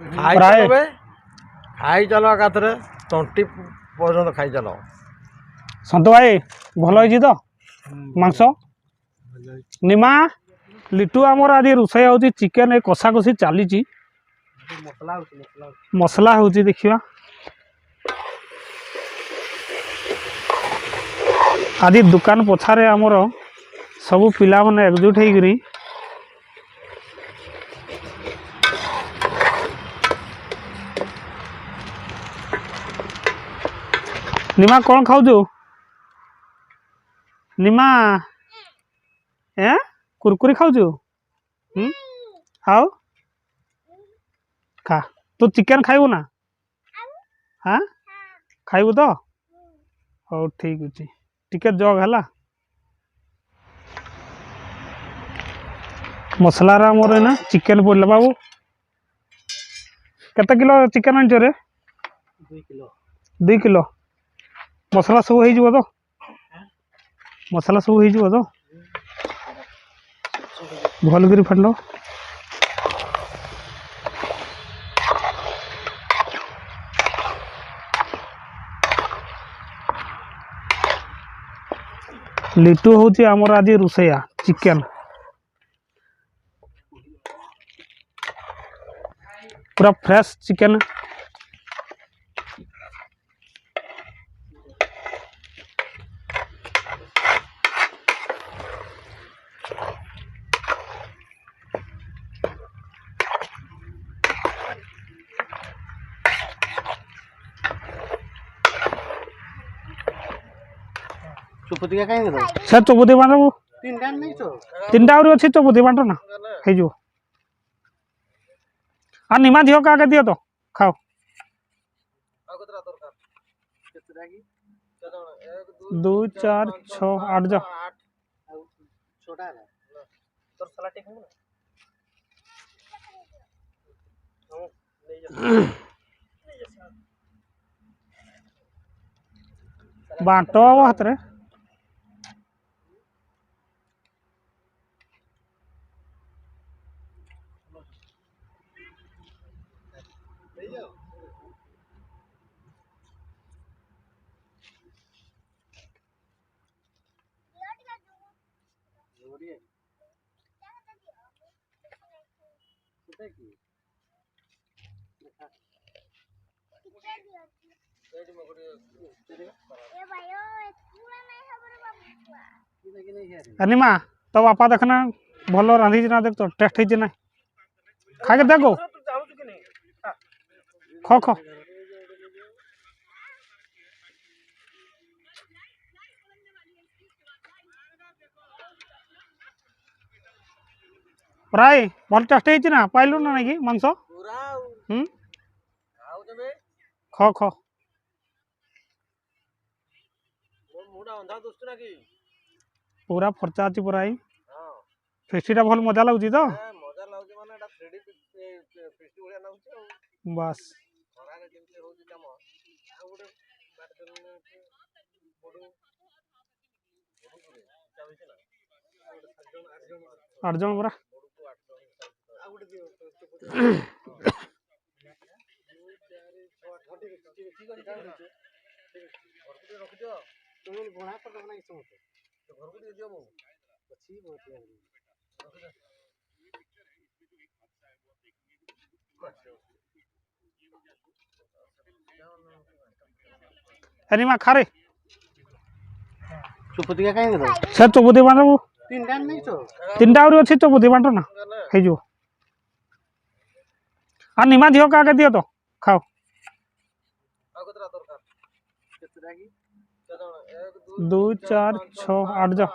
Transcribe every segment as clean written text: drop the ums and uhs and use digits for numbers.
ଖାଇ ପ୍ରାୟ ଚାଲ ବେ ଖାଇ ଚାଲ ଏକାଥରେ ତଣ୍ଟି ପର୍ଯ୍ୟନ୍ତ ଖାଇ ଚାଲ। ସନ୍ତ ଭାଇ ଭଲ ହେଇଛି ତ ମାଂସ? ନିମା ଲିଟୁ ଆମର ଆଜି ରୋଷେଇ ହେଉଛି ଚିକେନ କଷା କଷି ଚାଲିଛି। ମସଲା ହେଉଛି ଦେଖିବା। ଆଜି ଦୋକାନ ପଛାରେ ଆମର ସବୁ ପିଲାମାନେ ଏକଜୁଟ ହେଇକରି ନିମା କ'ଣ ଖାଉଛୁ? ନିମା କୁରକୁରି ଖାଉଛୁ? ଆଉ ଖା। ତୁ ଚିକେନ ଖାଇବୁ ନା? ଖାଇବୁ ତ? ହଉ ଠିକ୍ ଅଛି, ଟିକେ ଜଗ ହେଲା। ମସଲାରେ ଆମର ଏଇନା ଚିକେନ ପଡ଼ିଲା। ବାବୁ କେତେ କିଲୋ ଚିକେନ ଆଣିଛ ରେ? 2 କିଲୋ। ମସଲା ସବୁ ହେଇଯିବ ତ? ମସଲା ସବୁ ହେଇଯିବ ତ? ଭଲ କରି ଫାଟିଲ। ଲିଟୁ ହେଉଛି ଆମର ଆଜି ରୋଷେଇଆ ଚିକେନ। पूरा फ्रेश चिकेन। से चौपती बांटू 3टा आउरी अच्छी चौपती बांट ना हो। आ निमा झील का दियो तो खाओ। 2 4 6 8 जा। बांटो हाथ रे। अनिमा तो बापा देखना भल रांधी ना देख तो टेस्ट है ना खा के देखो। खो खो प्राय भल टेस्ट है ना पाइलु ना नहीं मांस खो खो पूरा फर्चा अच्छी पूरा फेस्टी भल मजा लगुच तो बस आठ जन परा एनिमा खा रे से चौपती बांटू 3टा आउरी अच्छी चौपती बांट ना हो। आ निमा झील का दियो तो खाओ। 2 4 6 8 जा।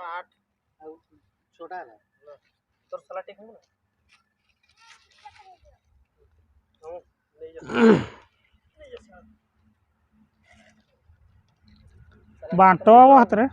बांटो हाथ रे।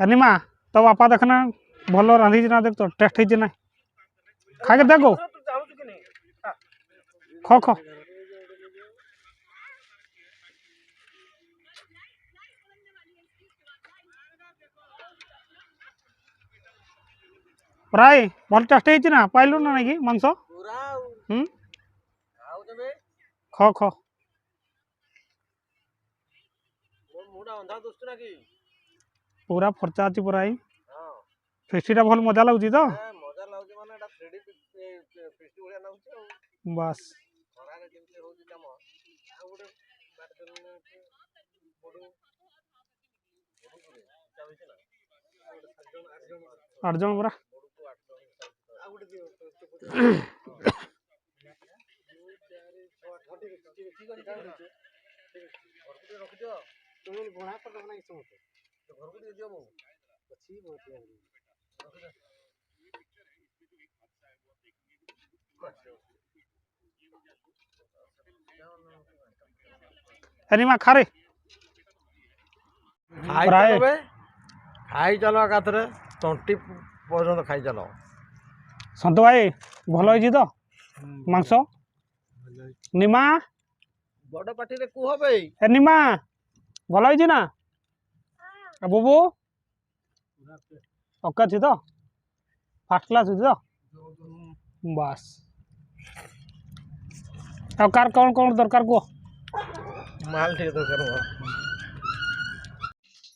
निमा तो बापा देखना भल रांधी ना देख तो टेस्ट है ना खा के देखो ख ख प्राय भल टेस्ट है ना पाइलु ना नहीं मांस ख ख पूरा फर्चा अच्छी पूरा ही फेस्टीटा भल मजा लगुच तो बस आठ जन पूरा एनिमा खा रे ଖାଇ ପ୍ରାୟ ଚାଲ ବେ ଖାଇ ଚାଲ ଏକାଥରେ ତଣ୍ଟି ପର୍ଯ୍ୟନ୍ତ ଖାଇ ଚାଲ। ସନ୍ତ ଭାଇ ଭଲ ହେଇଛି ତ ମାଂସ ନିମା ବଡ଼ ପାଟିରେ କୁହ ବେ। ଏ ନିମା ଭଲ ହେଇଛି ନା ବୁବୁ ଓକେ ଅଛି ତ ଫାର୍ଷ୍ଟ କ୍ଲାସ୍ ଅଛି ତ ବାସ୍ ଆଉ କାର କ'ଣ କ'ଣ ଦରକାର କୁହ ମାଲ ଟିକେ ଦରକାର ମୋର।